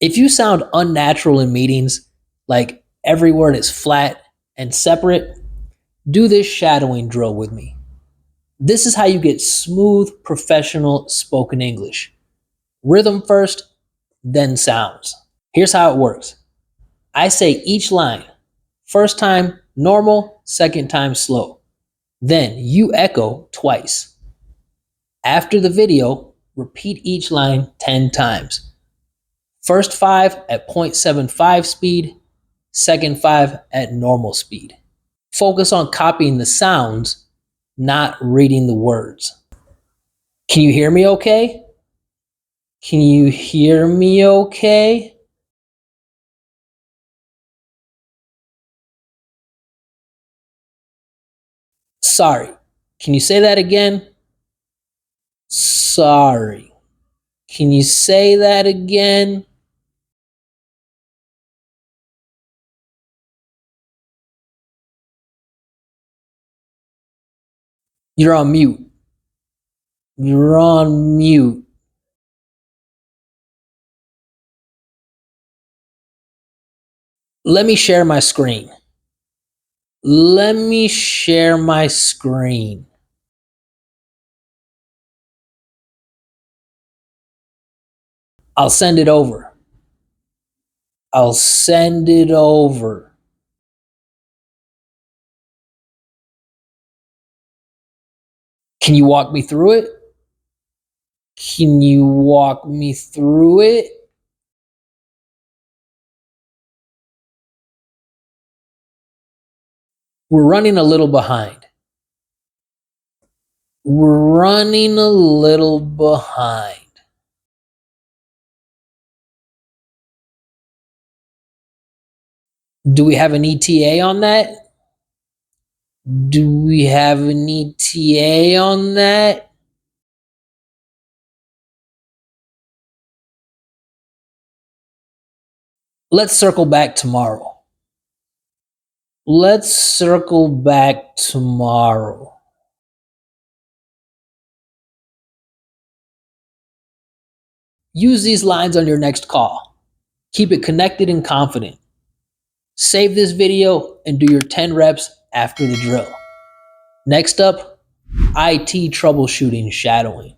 If you sound unnatural in meetings, like every word is flat and separate, do this shadowing drill with me. This is how you get smooth, professional spoken English. Rhythm first, then sounds. Here's how it works. I say each line. First time, normal. Second time, slow. Then you echo twice. After the video, repeat each line 10 times. First 5 at 0.75 speed, second 5 at normal speed. Focus on copying the sounds, not reading the words. Can you hear me okay? Can you hear me okay? Sorry. Can you say that again? Sorry. Can you say that again? You're on mute. You're on mute. Let me share my screen. Let me share my screen. I'll send it over. I'll send it over. Can you walk me through it? Can you walk me through it? We're running a little behind. We're running a little behind. Do we have an ETA on that? Do we have an ETA on that? Let's circle back tomorrow. Let's circle back tomorrow. Use these lines on your next call. Keep it connected and confident. Save this video and do your 10 reps after the drill. Next up, IT troubleshooting shadowing.